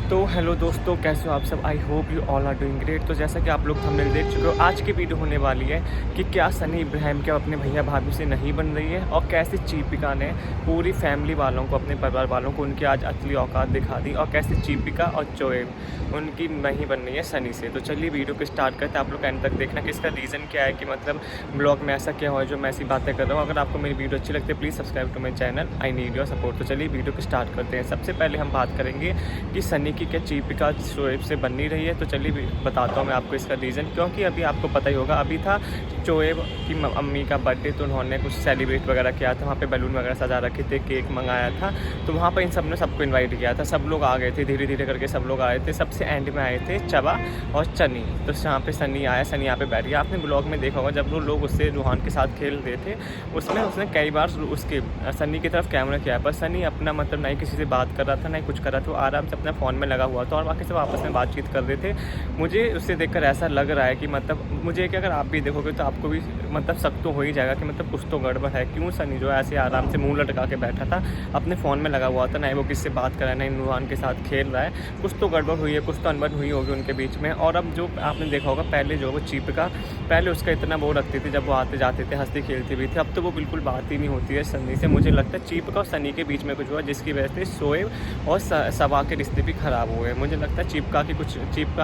तो हेलो दोस्तों, कैसे हो आप सब। I hope you all are doing great. तो जैसा कि आप लोग थंबनेल देख चुके हो, आज की वीडियो होने वाली है कि क्या सनी इब्राहिम क्या अपने भैया भाभी से नहीं बन रही है और कैसे चीपिका ने पूरी फैमिली वालों को, अपने परिवार वालों को उनकी आज असली औकात दिखा दी और कैसे चीपिका और चोएब उनकी नहीं बन रही है सनी से। तो चलिए वीडियो को स्टार्ट करते हैं। आप लोग एंड तक देखना कि इसका रीज़न क्या है, कि मतलब ब्लॉग में ऐसा क्या हुआ जो मैं ऐसी बातें कर रहा हूँ। अगर आपको मेरी वीडियो अच्छी लगती है please subscribe to my channel, I need your support. तो चलिए वीडियो को स्टार्ट करते हैं। सबसे पहले हम बात करेंगे कि सनी की क्या चीपिका शोएब से बन नहीं रही है। तो चलिए बताता हूँ मैं आपको इसका रीज़न। क्योंकि अभी आपको पता ही होगा, अभी था शोएब की अम्मी का बर्थडे, तो उन्होंने कुछ सेलिब्रेट वगैरह किया था। वहाँ पे बैलून वगैरह सजा रखे थे, केक मंगाया था। तो वहाँ पर इन सब ने सबको इन्वाइट किया था। सब लोग आ गए थे, धीरे धीरे करके सब लोग आए थे। सबसे एंड में आए थे चबा और चनी। तो यहाँ पे सनी आया, सनी यहाँ पे बैठ गया। आपने ब्लॉग में देखा होगा जब वो लोग उससे रूहान के साथ खेल रहे थे, उसमें उसने कई बार उसके सनी की तरफ कैमरा किया, पर सनी अपना मतलब नहीं किसी से बात कर रहा था, नहीं कुछ कर रहा था। वो आराम से अपने फ़ोन में लगा हुआ था और बाकी सब आपस में बातचीत कर रहे थे। मुझे उससे देखकर ऐसा लग रहा है कि मतलब मुझे कि अगर आप भी देखोगे तो आपको भी मतलब शक तो हो ही जाएगा कि मतलब कुछ तो गड़बड़ है। क्यों सनी जो ऐसे आराम से मुंह लटका के बैठा था, अपने फ़ोन में लगा हुआ था, नहीं वो किससे बात कर रहा है, नहीं रूहान के साथ खेल रहा है। कुछ तो गड़बड़ हुई है, कुछ तो अनबन हुई होगी उनके बीच में। और अब जो आपने देखा होगा, पहले जो वो चीपिका पहले उसका इतना वो रखती थी, जब वो आते जाते थे हंसती खेलती भी थी। अब तो वो बिल्कुल बात ही नहीं होती है सनी से। मुझे लगता है चीपिका और सनी के बीच में कुछ हुआ, जिसकी वजह से शोएब और सबा के रिश्ते भी ख़राब हुए। मुझे लगता है चीपिका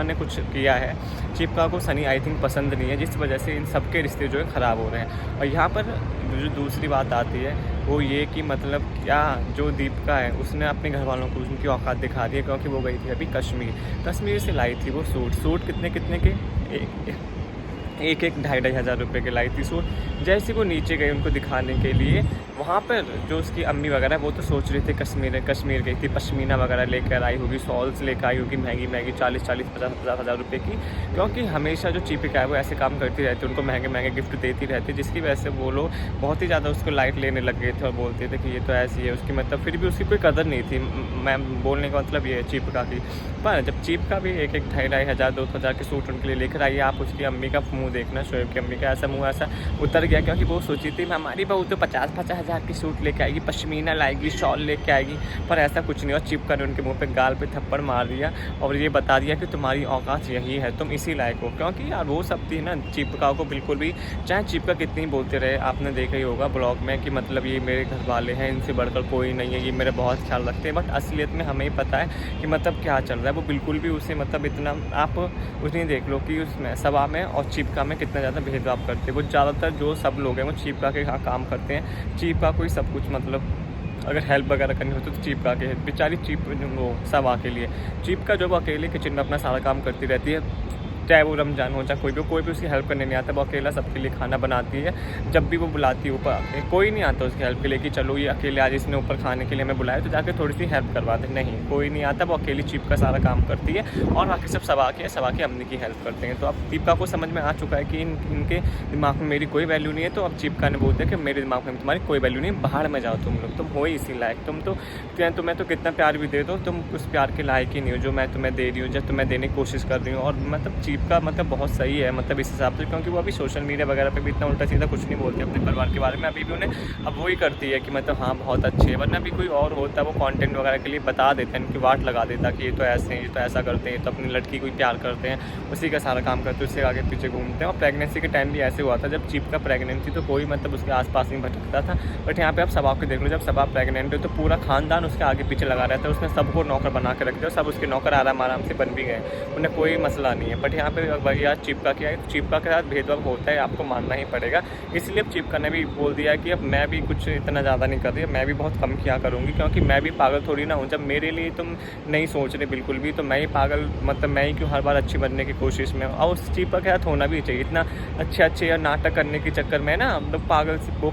ने कुछ किया है। चीपिका को सनी आई थिंक पसंद नहीं है, जिस वजह से इन सब के रिश्ते जो है ख़राब हो रहे हैं। और यहाँ पर जो दूसरी बात आती है वो ये कि मतलब क्या जो दीपिका है उसने अपने घर वालों को उनकी औकात दिखा दी है। क्योंकि वो गई थी अभी कश्मीर से लाई थी वो सूट कितने के एक 2,500 हज़ार रुपये के लाई थी सूट। जैसे वो नीचे गई उनको दिखाने के लिए, वहाँ पर जो उसकी अम्मी वगैरह वो तो सोच रही थी कश्मीर गई थी, पश्मीना वगैरह लेकर आई होगी, शॉल्स लेकर आई होगी महंगी 40-50 हज़ार रुपये की। क्योंकि हमेशा जो चीपिका है वो ऐसे काम करती रहती है, उनको महंगे गिफ्ट देती रहती है, जिसकी वजह से वो लोग बहुत ही ज़्यादा उसको लाइट लेने लग गए थे और बोलते थे कि ये तो ऐसी है उसकी, मतलब फिर भी उसकी कोई कदर नहीं थी। मैं बोलने का मतलब ये है चीपिका की। पर जब चीपिका भी एक 2,500 हज़ार 2,000 हज़ार के सूट उनके लिए लेकर आई, आप उसकी अम्मी का मुँह देखना, शोएब की अम्मी का ऐसा मुँह ऐसा उतर गया। क्योंकि वो सोची थी हमारी बहू तो 50-50 हज़ार की सूट लेके आएगी, पश्मीना लाएगी, शॉल लेके आएगी। पर ऐसा कुछ नहीं। और चीपिका ने उनके मुंह पे गाल पे थप्पड़ मार दिया और ये बता दिया कि तुम्हारी औकात यही है, तुम इसी लायक हो। क्योंकि यार वो सब थी ना, चीपिका को बिल्कुल भी, चाहे चीपिका कितनी बोलते रहे, आपने देखा ही होगा ब्लॉग में कि मतलब ये मेरे घर वाले हैं, इनसे बढ़कर कोई नहीं है, ये मेरा बहुत ख्याल रखते हैं। बट असलियत में हमें ही पता है कि मतलब क्या चल रहा है। वो बिल्कुल भी उसे मतलब इतना, आप उसने देख लो कि उसमें सबा में और चीपिका में कितना ज़्यादा भेदभाव करते हैं। वो ज़्यादातर जो सब लोग हैं वो चीपिका के यहाँ काम करते हैं। चीपिका को ही सब कुछ मतलब अगर हेल्प वगैरह करनी होती तो चीपिका के बेचारी वो सबा के लिए, चीपिका जो वो अकेले किचन में अपना सारा काम करती रहती है। चाहे वो रमजान हो, चाहे कोई भी उसकी हेल्प करने नहीं आता। वो अकेला सबके लिए खाना बनाती है। जब भी वो बुलाती है ऊपर, कोई नहीं आता उसकी हेल्प के लिए कि चलो ये अकेले आज इसने ऊपर खाने के लिए हमें बुलाया तो जाके थोड़ी सी हेल्प करवा दे। नहीं, कोई नहीं आता। वो अकेली चीपिका सारा काम करती है और बाकी सब सबा की अम्मी की हेल्प करते हैं। तो अब चीपिका को समझ में आ चुका है कि इनके दिमाग में मेरी कोई वैल्यू नहीं है। तो अब चीपिका ने बोलते हैं कि मेरे दिमाग में तुम्हारी कोई वैल्यू नहीं, बाहर में जाओ तुम लोग, तुम हो ही इसी लायक। तुम्हें तो कितना प्यार भी दे दो, तुम उस प्यार के लायक ही नहीं हो जो मैं तुम्हें दे रही हूँ, जब तुम्हें देने की कोशिश कर रही हूँ। और मतलब चीपिका मतलब बहुत सही है मतलब इस हिसाब से, क्योंकि वो अभी सोशल मीडिया वगैरह पे भी इतना उल्टा सीधा कुछ नहीं बोलती अपने परिवार के बारे में। अभी भी उन्हें अब वही करती है कि मतलब हाँ बहुत अच्छे है। वरना अभी कोई और होता है वो कंटेंट वगैरह के लिए बता देते हैं, इनकी वाट लगा देता कि ये तो ऐसे हैं, ये तो ऐसा करते हैं, ये तो अपनी लड़की को प्यार करते हैं, उसी का सारा काम करते हैं, उससे आगे पीछे घूमते हैं। और प्रेगनेंसी के टाइम भी ऐसे हुआ था, जब चीपिका प्रेगनेंट थी तो कोई मतलब उसके आसपास नहीं भटकता था। बट यहाँ पे आप सबा को देख लो, जब सबा प्रेगनेंट है तो पूरा खानदान उसके आगे पीछे लगा रहता है। उसने सबको नौकर बना के रख दिया, सब उसके नौकर आराम से बन भी गए, उन्हें कोई मसला नहीं है। बट यहाँ पे भैया चीपिका की आई, चीपिका के साथ भेदभाव होता है, आपको मानना ही पड़ेगा। इसलिए अब चीपिका ने भी बोल दिया है कि अब मैं भी कुछ इतना ज़्यादा नहीं कर रही, मैं भी बहुत कम किया करूँगी। क्योंकि मैं भी पागल थोड़ी ना हूँ, जब मेरे लिए तुम नहीं सोच रहे बिल्कुल भी, तो मैं ही पागल, मतलब मैं ही क्यों हर बार अच्छी बनने की कोशिश में। और उस चीपिका के साथ होना भी चाहिए, इतना अच्छे या नाटक करने के चक्कर में ना मतलब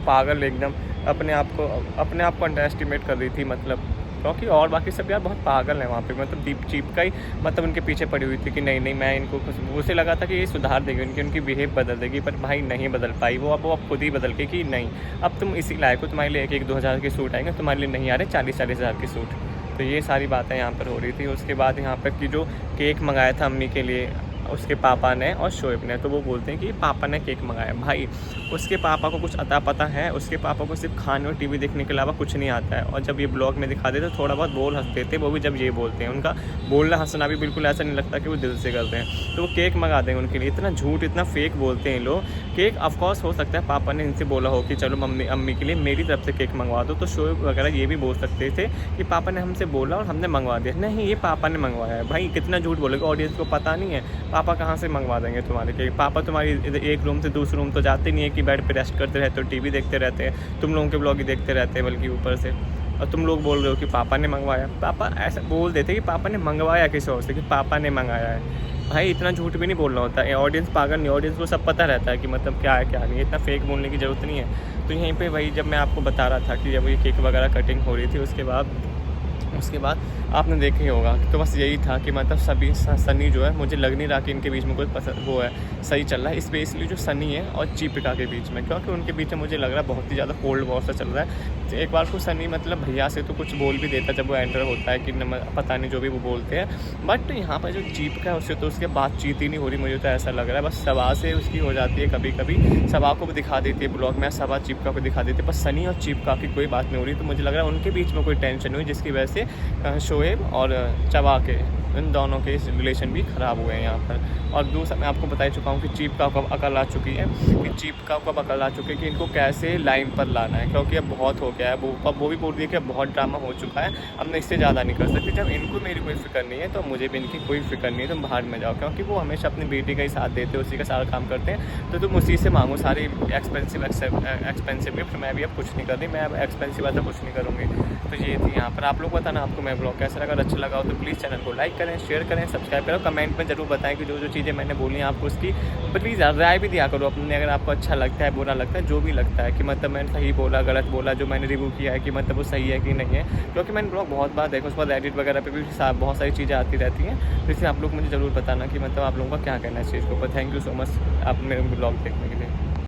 पागल एकदम अपने आप को अंडर एस्टिमेट कर रही थी मतलब। क्योंकि और बाकी सब यार बहुत पागल है वहाँ पे, मतलब चीपिका ही मतलब उनके पीछे पड़ी हुई थी कि नहीं मैं इनको, उसे लगा था कि ये सुधार देगी, उनकी बिहेव बदल देगी। पर भाई नहीं बदल पाई वो। अब खुद ही बदल के कि नहीं अब तुम इसी लायक हो, तुम्हारे लिए 1-2 हज़ार के सूट आएंगे, तुम्हारे लिए नहीं आ रहे 40-40 हज़ार के सूट। तो ये सारी बातें यहाँ पर हो रही थी। उसके बाद यहाँ पर कि जो केक मंगाया था अम्मी के लिए, उसके पापा ने और शोएब ने। तो वो बोलते हैं कि पापा ने केक मंगाया। भाई उसके पापा को कुछ अता पता है, उसके पापा को सिर्फ खाने और टीवी देखने के अलावा कुछ नहीं आता है। और जब ये ब्लॉग में दिखा देते थोड़ा बहुत बोल हंस देते, वो भी जब ये बोलते हैं। उनका बोलना हंसना भी बिल्कुल ऐसा नहीं लगता कि वो दिल से करते हैं। तो वो केक मंगा देंगे उनके लिए। इतना झूठ, इतना फेक बोलते हैं लोग। केक ऑफकोर्स हो सकता है पापा ने इनसे बोला हो कि चलो मम्मी अम्मी के लिए मेरी तरफ से केक मंगवा दो, तो शोएब वगैरह ये भी बोल सकते थे कि पापा ने हमसे बोला और हमने मंगवा दिया। नहीं, ये पापा ने मंगवाया है। भाई कितना झूठ बोलेगा, ऑडियंस को पता नहीं है पापा कहाँ से मंगवा देंगे तुम्हारे केक। पापा तुम्हारी एक रूम से दूसरे रूम तो जाते नहीं है कि बेड पे रेस्ट करते रहते हो, टीवी देखते रहते हैं, तुम लोगों के ब्लॉग ही देखते रहते हैं बल्कि ऊपर से। और तुम लोग बोल रहे हो कि पापा ने मंगवाया। पापा ऐसा बोल देते कि पापा ने मंगवाया किसी और से, कि पापा ने मंगाया है। भाई इतना झूठ भी नहीं बोलना होता है। ऑडियंस पागल नहीं, ऑडियंस को सब पता रहता है कि मतलब क्या है क्या नहीं, इतना फेक बोलने की ज़रूरत नहीं है। तो यहीं पे वही जब मैं आपको बता रहा था कि जब ये केक वगैरह कटिंग हो रही थी, उसके बाद आपने देखा ही होगा। तो बस यही था कि मतलब सभी सनी जो है, मुझे लग नहीं रहा कि इनके बीच में कोई पसंद वो है सही चल रहा है, स्पेशली जो सनी है और चीपिका के बीच में, क्योंकि उनके बीच में मुझे लग रहा है बहुत ही ज़्यादा कोल्ड वॉर सा चल रहा है। तो एक बार को सनी मतलब भैया से तो कुछ बोल भी देता जब वो एंटर होता है कि पता नहीं जो भी वो बोलते हैं, बट यहाँ पर जो चीपिका है उससे तो उसके बातचीत ही नहीं हो रही। मुझे तो ऐसा लग रहा है बस सबा से उसकी हो जाती है, कभी कभी सबा को भी दिखा देती है ब्लॉग में, सबा चीपिका को दिखा देती है, बस सनी और चीपिका की कोई बात नहीं हो रही। तो मुझे लग रहा है उनके बीच में कोई टेंशन हुई जिसकी वजह से शोएब और चबा के इन दोनों के रिलेशन भी ख़राब हुए हैं यहाँ पर। और दूसरा मैं आपको बता ही चुका हूँ कि चीपिका कब अकल आ चुकी है, कि चीपिका कब अकल आ चुकी है कि इनको कैसे लाइन पर लाना है, क्योंकि अब बहुत हो गया है। वो भी बोल रही है कि अब बहुत ड्रामा हो चुका है, अब मैं इससे ज़्यादा नहीं कर सकती। जब इनको मेरी कोई फिक्र नहीं है तो मुझे भी इनकी कोई फिक्र नहीं है, तुम बाहर में जाओ, क्योंकि वो हमेशा अपनी बेटी का ही साथ देते हैं, उसी का सारा काम करते हैं। तो तुम उसी से मांगो सारी एक्सपेंसिव गिफ्ट। मैं भी अब कुछ नहीं कर रही, मैं अब एक्सपेंसिव वाला कुछ नहीं करूँगी। तो ये थी यहाँ पर। आप लोग बताना आपको मैं ब्लॉग कैसा लगा, अच्छा लगा हो तो प्लीज़ चैनल को लाइक करें, शेयर करें, सब्सक्राइब करो, कमेंट में ज़रूर बताएं कि जो जो चीज़ें मैंने बोली हैं आपको उसकी प्लीज़ राय भी दिया करो अपने, अगर आपको अच्छा लगता है, बुरा लगता है, जो भी लगता है कि मतलब मैंने सही बोला, गलत बोला, जो मैंने रिव्यू किया है कि मतलब वो सही है कि नहीं है। क्योंकि मैंने ब्लॉग बहुत बार देखा, उस पर एडिट वगैरह पे भी बहुत सारी चीज़ें आती रहती हैं। तो इसलिए आप लोग मुझे ज़रूर बताना कि मतलब आप लोगों का क्या कहना है इस चीज़ के ऊपर। थैंक यू सो मच आप मेरे ब्लॉग देखने के लिए।